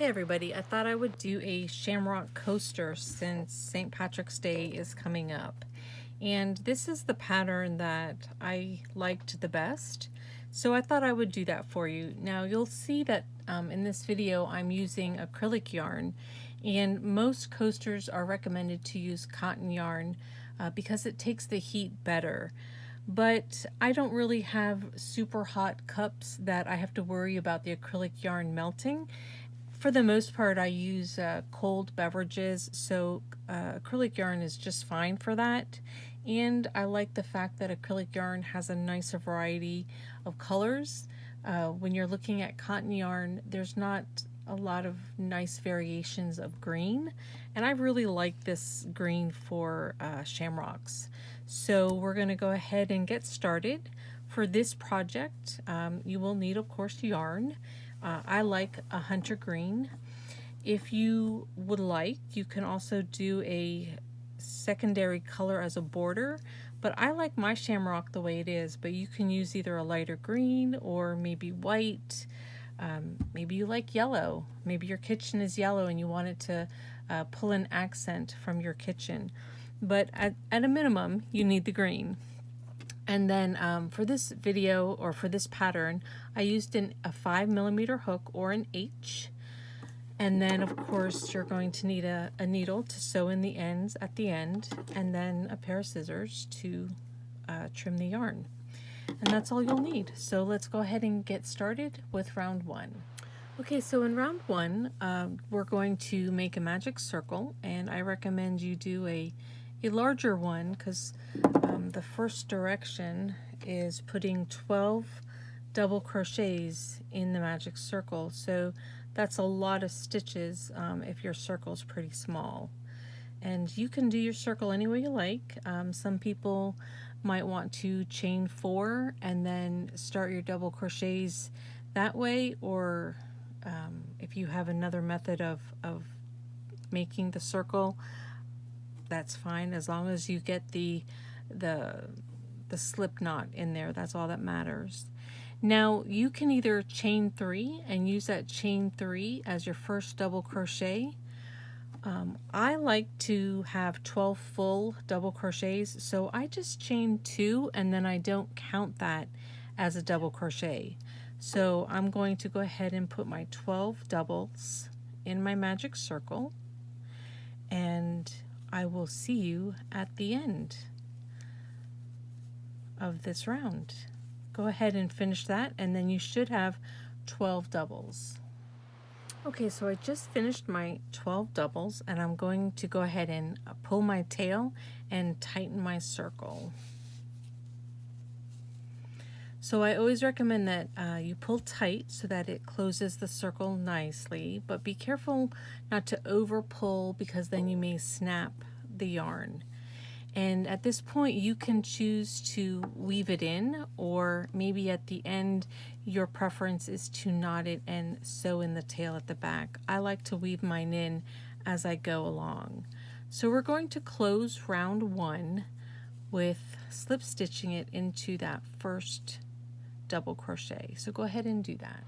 Hey everybody, I thought I would do a Shamrock Coaster since St. Patrick's Day is coming up. And this is the pattern that I liked the best, so I thought I would do that for you. Now you'll see that in this video I'm using acrylic yarn, and most coasters are recommended to use cotton yarn because it takes the heat better. But I don't really have super hot cups that I have to worry about the acrylic yarn melting. For the most part, I use cold beverages, so acrylic yarn is just fine for that. And I like the fact that acrylic yarn has a nicer variety of colors. When you're looking at cotton yarn, there's not a lot of nice variations of green, and I really like this green for shamrocks. So we're going to go ahead and get started. For this project, you will need, of course, yarn. I like a hunter green. If you would like, you can also do a secondary color as a border, but I like my shamrock the way it is, but you can use either a lighter green or maybe white. Maybe you like yellow. Maybe your kitchen is yellow and you want it to pull an accent from your kitchen. But at a minimum, you need the green. And then for this video, or for this pattern, I used a 5mm hook or an H. And then of course you're going to need a needle to sew in the ends at the end, and then a pair of scissors to trim the yarn. And that's all you'll need. So let's go ahead and get started with round one. Okay, so in round one, we're going to make a magic circle, and I recommend you do a larger one because the first direction is putting 12 double crochets in the magic circle. So that's a lot of stitches if your circle is pretty small. And you can do your circle any way you like. Some people might want to chain 4 and then start your double crochets that way, or if you have another method of making the circle, that's fine, as long as you get the slip knot in there. That's all that matters. Now you can either chain 3 and use that chain 3 as your first double crochet. I like to have 12 full double crochets, so I just chain 2 and then I don't count that as a double crochet. So I'm going to go ahead and put my 12 doubles in my magic circle, and I will see you at the end of this round. Go ahead and finish that, and then you should have 12 doubles. Okay, so I just finished my 12 doubles, and I'm going to go ahead and pull my tail and tighten my circle. So I always recommend that you pull tight so that it closes the circle nicely, but be careful not to over pull because then you may snap the yarn. And at this point you can choose to weave it in, or maybe at the end your preference is to knot it and sew in the tail at the back. I like to weave mine in as I go along. So we're going to close round one with slip stitching it into that first double crochet. So go ahead and do that.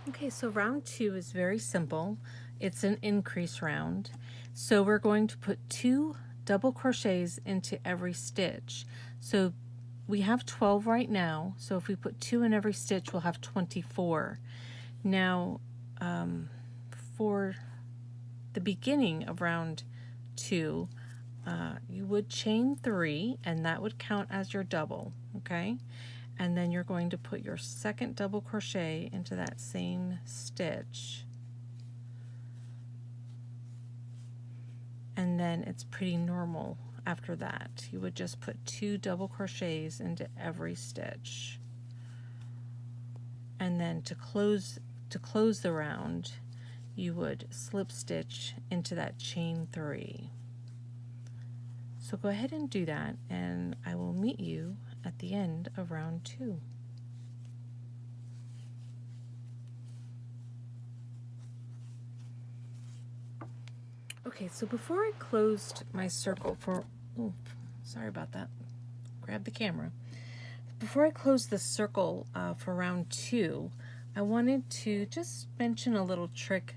Okay, so round 2 is very simple. It's an increase round. So we're going to put 2 double crochets into every stitch. So we have 12 right now, so if we put 2 in every stitch we'll have 24. Now for the beginning of round 2, you would chain 3 and that would count as your double, okay? And then you're going to put your second double crochet into that same stitch. And then it's pretty normal after that. You would just put 2 double crochets into every stitch. And then to close the round, you would slip stitch into that chain 3. So go ahead and do that, and I will meet you at the end of round 2. Okay, so before I closed my circle for, oh, sorry about that, grab the camera. Before I close the circle for round 2, I wanted to just mention a little trick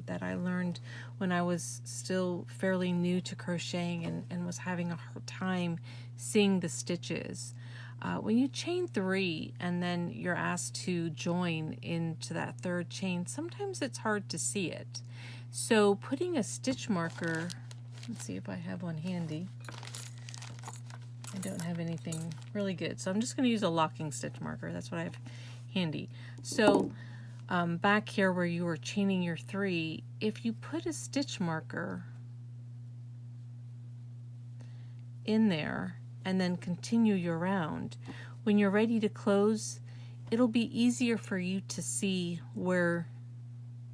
that I learned when I was still fairly new to crocheting and was having a hard time seeing the stitches. When you chain 3 and then you're asked to join into that third chain, sometimes it's hard to see it. So putting a stitch marker, let's see if I have one handy. I don't have anything really good, so I'm just going to use a locking stitch marker. That's what I have handy. So back here where you were chaining your 3, if you put a stitch marker in there and then continue your round, when you're ready to close, it'll be easier for you to see where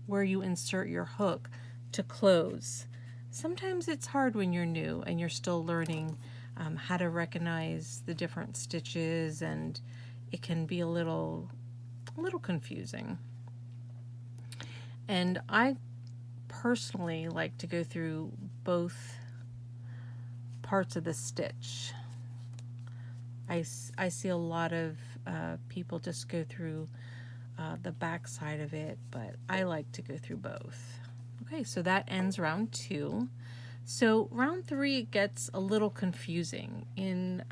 you insert your hook to close. Sometimes it's hard when you're new and you're still learning how to recognize the different stitches, and it can be a little confusing. And I personally like to go through both parts of the stitch. I see a lot of people just go through the back side of it, but I like to go through both. Okay, so that ends round 2. So round 3 gets a little confusing. In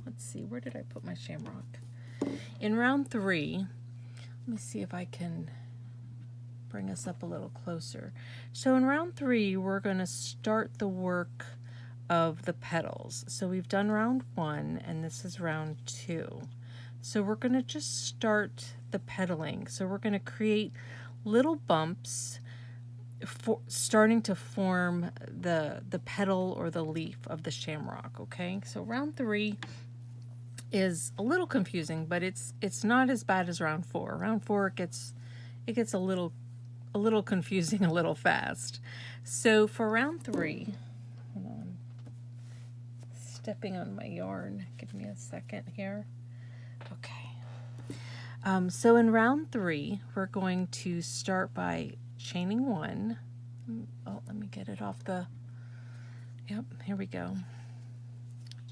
let's see, where did I put my shamrock? In round 3, let me see if I can bring us up a little closer. So in round 3, we're going to start the work of the petals. So we've done round 1 and this is round 2. So we're going to just start the petaling. So we're going to create little bumps starting to form the petal or the leaf of the shamrock. Okay, so round 3 is a little confusing, but it's not as bad as round 4. Round 4 it gets a little confusing a little fast. So for round 3, hold on, stepping on my yarn, give me a second here. Okay, so in round 3 we're going to start by chaining 1. Oh, let me get it off the, yep, here we go.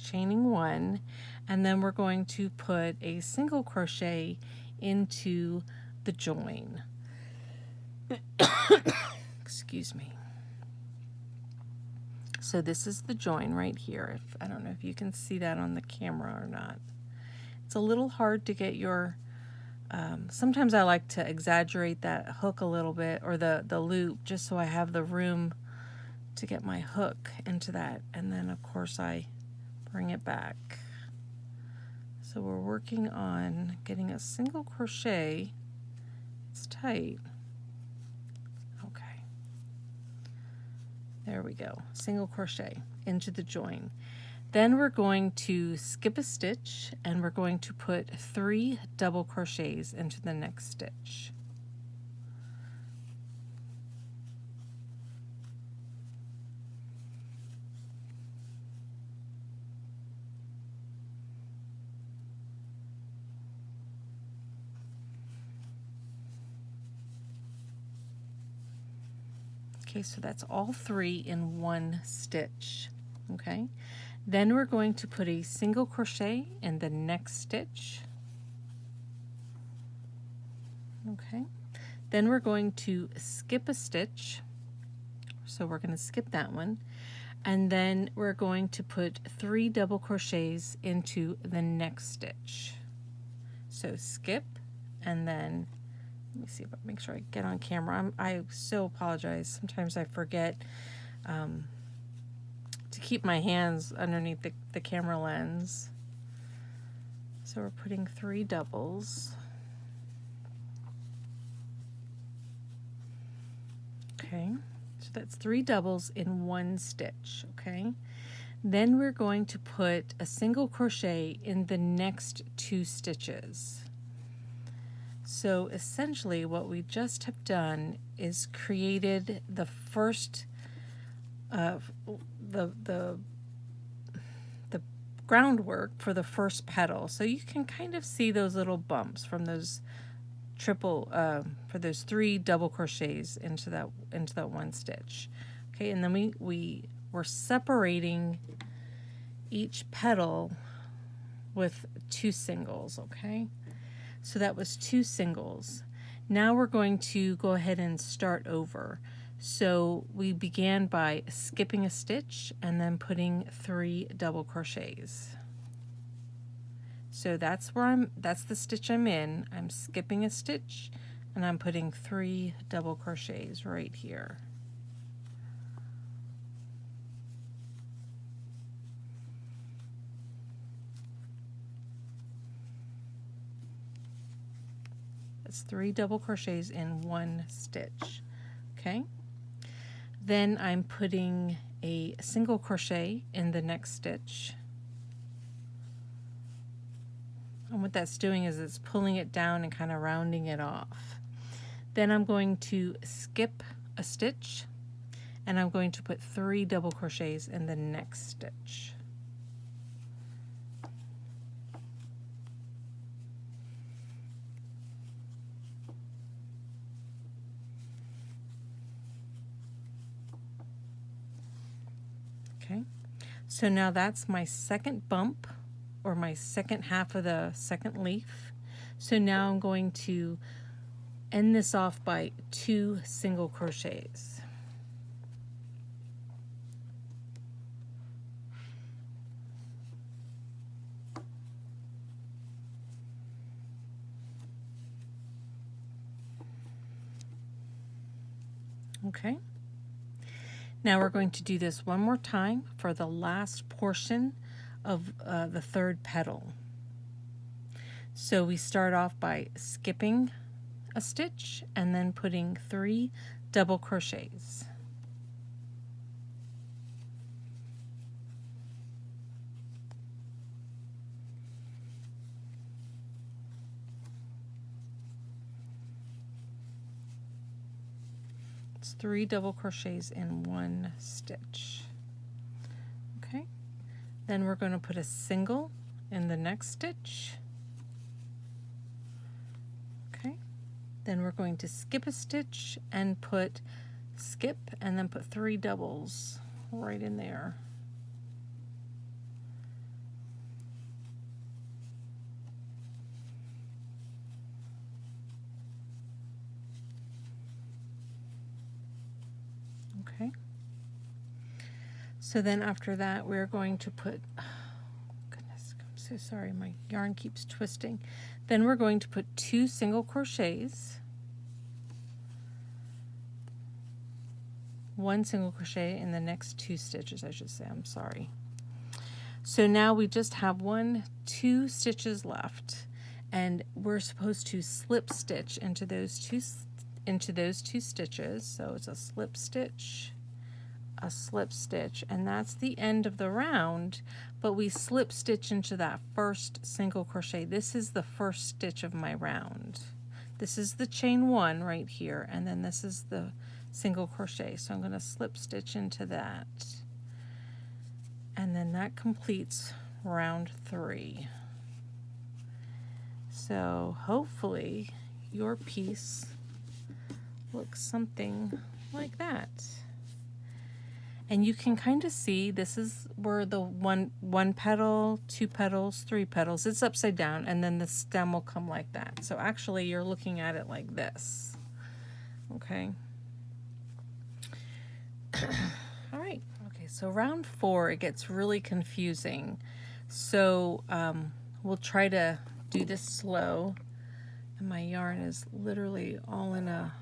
Chaining 1, and then we're going to put a single crochet into the join. Excuse me. So this is the join right here. I don't know if you can see that on the camera or not. It's a little hard to get your sometimes I like to exaggerate that hook a little bit, or the loop, just so I have the room to get my hook into that, and then of course I bring it back. So we're working on getting a single crochet. It's tight. Okay, there we go, single crochet into the join. Then we're going to skip a stitch and we're going to put 3 double crochets into the next stitch. Okay, so that's all 3 in one stitch. Okay. Then we're going to put a single crochet in the next stitch. Okay. Then we're going to skip a stitch. So we're going to skip that one. And then we're going to put 3 double crochets into the next stitch. So skip, and then, let me see if I make sure I get on camera. I so apologize. Sometimes I forget to keep my hands underneath the camera lens. So we're putting 3 doubles. Okay, so that's 3 doubles in one stitch. Okay, then we're going to put a single crochet in the next 2 stitches. So essentially what we just have done is created the first the groundwork for the first petal. So you can kind of see those little bumps from those for those 3 double crochets into that one stitch. Okay, and then we're separating each petal with 2 singles. Okay, So that was 2 singles. Now we're going to go ahead and start over. So we began by skipping a stitch and then putting 3 double crochets. So that's the stitch I'm in. I'm skipping a stitch and I'm putting 3 double crochets right here. That's 3 double crochets in 1 stitch. Okay. Then I'm putting a single crochet in the next stitch. And what that's doing is it's pulling it down and kind of rounding it off. Then I'm going to skip a stitch and I'm going to put 3 double crochets in the next stitch. Okay, so now that's my second bump, or my second half of the second leaf. So now I'm going to end this off by 2 single crochets. Okay. Now we're going to do this one more time for the last portion of the third petal. So we start off by skipping a stitch and then putting 3 double crochets. It's 3 double crochets in 1 stitch. Okay, then we're going to put a single in the next stitch. Okay, then we're going to skip a stitch and skip and then put 3 doubles right in there. Okay, so then after that we're going to put, oh, goodness, I'm so sorry, my yarn keeps twisting. Then we're going to put 2 single crochets, 1 single crochet in the next 2 stitches, I should say, I'm sorry. So now we just have 2 stitches left, and we're supposed to slip stitch into those two stitches. So it's a slip stitch, and that's the end of the round, but we slip stitch into that first single crochet. This is the first stitch of my round. This is the chain 1 right here, and then this is the single crochet. So I'm going to slip stitch into that, and then that completes round 3. So hopefully your piece looks something like that. And you can kind of see this is where the one petal, 2 petals, 3 petals, it's upside down, and then the stem will come like that. So actually you're looking at it like this. Okay. All right. Okay, so round 4, it gets really confusing. So we'll try to do this slow. And my yarn is literally all in a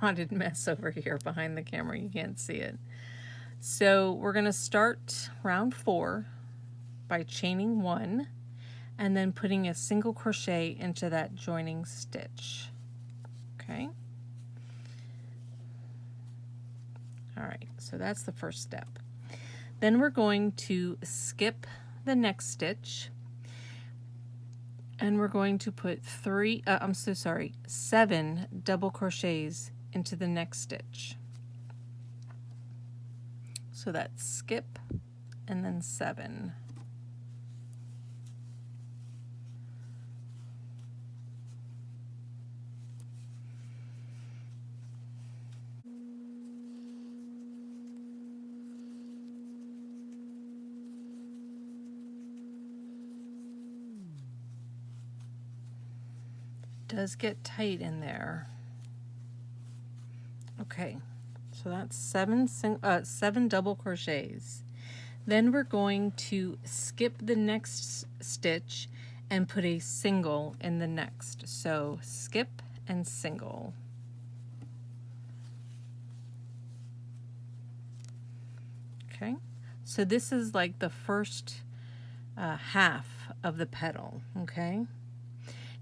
knotted mess over here behind the camera. You can't see it. So we're going to start round 4 by chaining 1 and then putting a single crochet into that joining stitch. Okay. All right, so that's the first step. Then we're going to skip the next stitch, and we're going to put 7 double crochets into the next stitch. So that's skip and then 7. does get tight in there. Okay, so that's 7 double crochets. Then we're going to skip the next stitch and put a single in the next. So skip and single. Okay, so this is like the first half of the petal. Okay,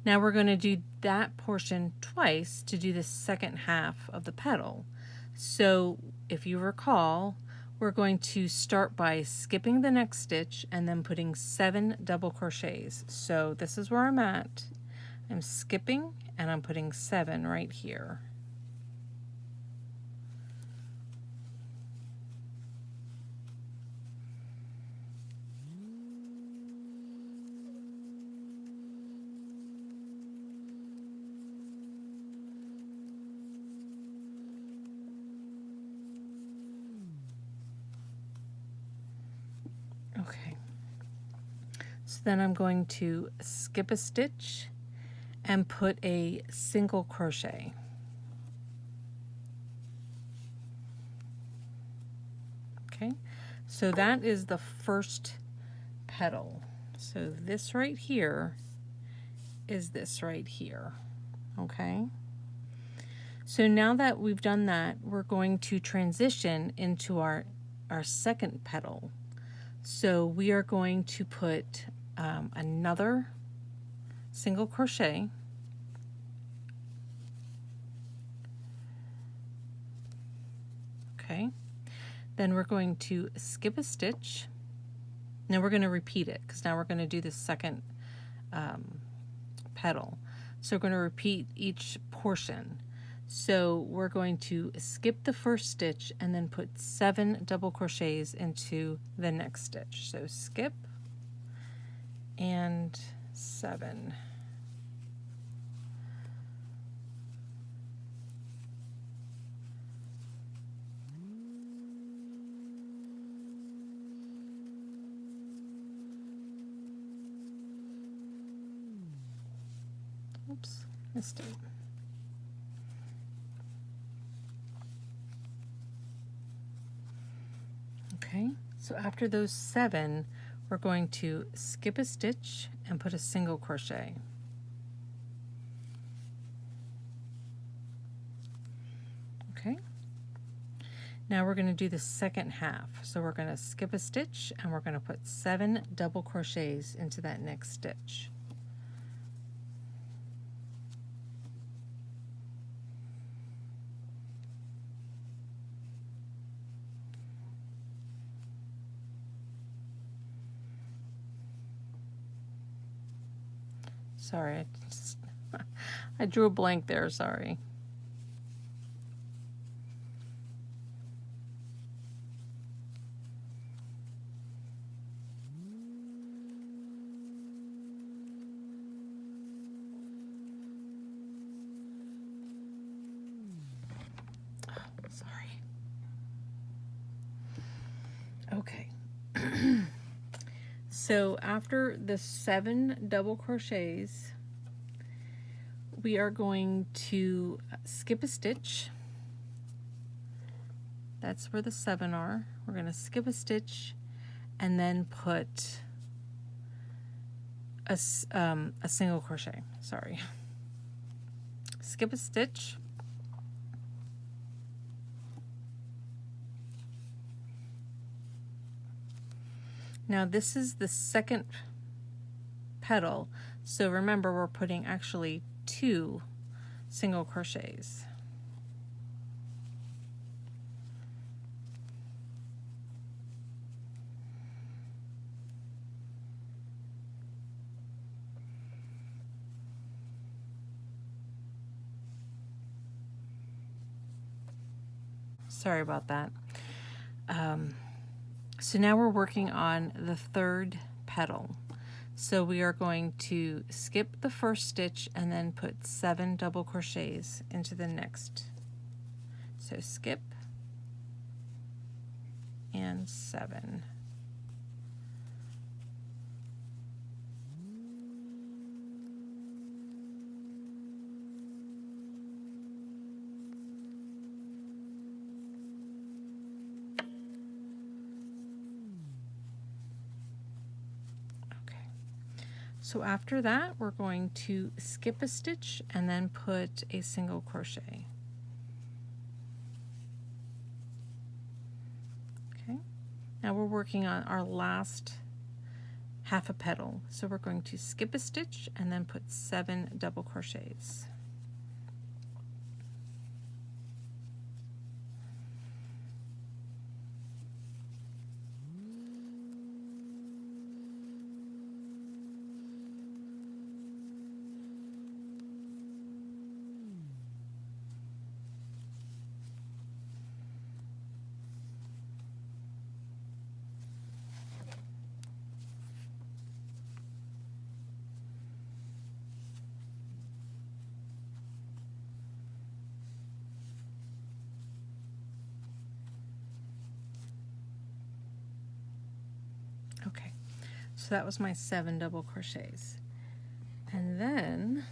now we're going to do that portion twice to do the second half of the petal. So if you recall, we're going to start by skipping the next stitch and then putting 7 double crochets. So this is where I'm at. I'm skipping and I'm putting 7 right here. Okay, so then I'm going to skip a stitch and put a single crochet. Okay, so that is the first petal. So this right here is this right here. Okay, so now that we've done that, we're going to transition into our second petal. So we are going to put another single crochet, okay, then we're going to skip a stitch. Now we're going to repeat it because now we're going to do the second petal. So we're going to repeat each portion. So we're going to skip the first stitch and then put 7 double crochets into the next stitch. So skip and 7. Oops, missed it. Okay, so after those 7, we're going to skip a stitch and put a single crochet. Okay, now we're going to do the second half. So we're going to skip a stitch and we're going to put 7 double crochets into that next stitch. Sorry, I drew a blank there, sorry. Sorry. Okay. So after the 7 double crochets, we are going to skip a stitch. That's where the 7 are. We're going to skip a stitch and then put a single crochet. Sorry. Skip a stitch. Now this is the second petal, so remember we're putting actually 2 single crochets. Sorry about that. So now we're working on the third petal. So we are going to skip the first stitch and then put 7 double crochets into the next. So skip and 7. So after that, we're going to skip a stitch and then put a single crochet. Okay, now we're working on our last half a petal. So we're going to skip a stitch and then put 7 double crochets. Okay, so that was my 7 double crochets. And then,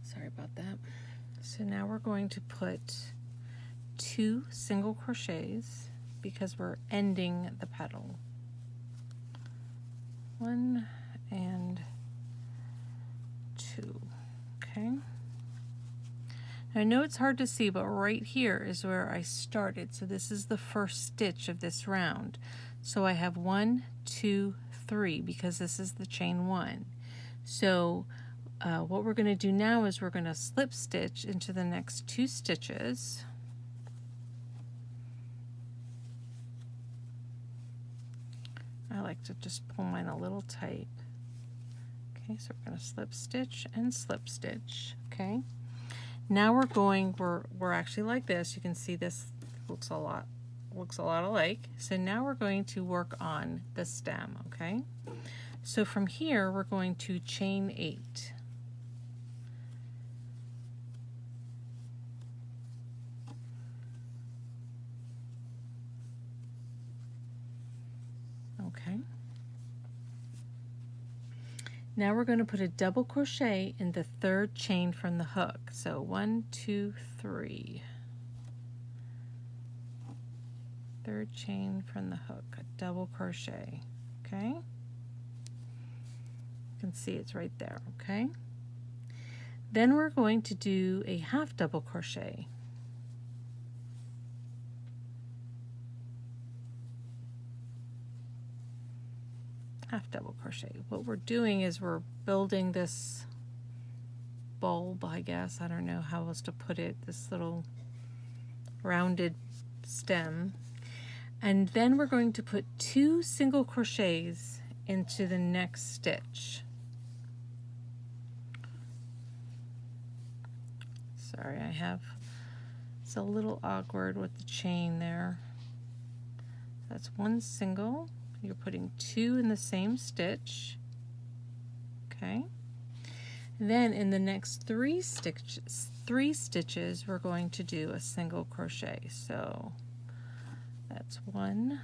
sorry about that. So now we're going to put 2 single crochets because we're ending the petal. 1 and 2, okay? I know it's hard to see, but right here is where I started. So this is the first stitch of this round. So I have 1, 2, 3 because this is the chain 1. So what we're going to do now is we're going to slip stitch into the next 2 stitches. I like to just pull mine a little tight. Okay, so we're going to slip stitch and slip stitch. Okay. Now we're actually like this. You can see this looks a lot alike. So now we're going to work on the stem, okay? So from here we're going to chain 8. Okay. Now we're going to put a double crochet in the 3rd chain from the hook. So 1, 2, 3. 3rd chain from the hook, a double crochet, okay? You can see it's right there, okay? Then we're going to do a half double crochet. Half double crochet. What we're doing is we're building this bulb, I guess. I don't know how else to put it, this little rounded stem. And then we're going to put 2 single crochets into the next stitch. Sorry, it's a little awkward with the chain there. That's 1 single. You're putting 2 in the same stitch. Okay. Then in the next 3 stitches, we're going to do a single crochet. So that's 1,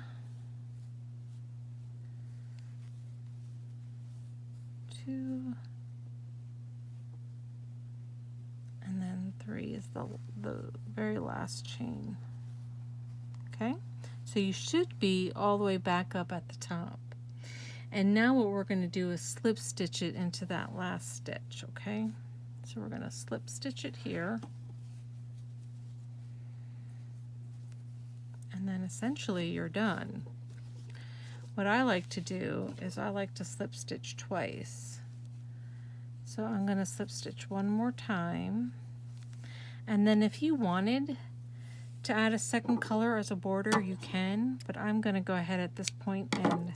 2, and then 3 is the very last chain. Okay, so you should be all the way back up at the top. And now what we're going to do is slip stitch it into that last stitch, okay? So we're going to slip stitch it here. And then essentially you're done. What I like to do is I like to slip stitch twice. So I'm going to slip stitch one more time. And then if you wanted to add a second color as a border, you can, but I'm going to go ahead at this point and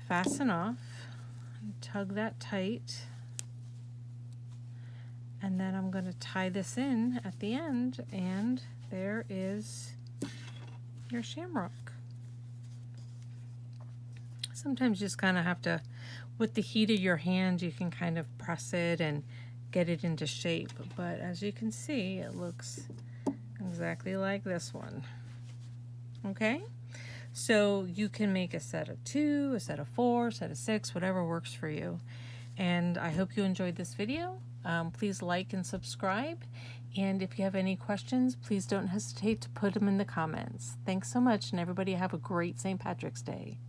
fasten off and tug that tight. And then I'm going to tie this in at the end, and there is your shamrock. Sometimes you just kind of have to, with the heat of your hand, you can kind of press it and get it into shape. But as you can see, it looks exactly like this one. Okay? So you can make a set of 2, a set of 4, a set of 6, whatever works for you. And I hope you enjoyed this video. Please like and subscribe. And if you have any questions, please don't hesitate to put them in the comments. Thanks so much, and everybody have a great St. Patrick's Day.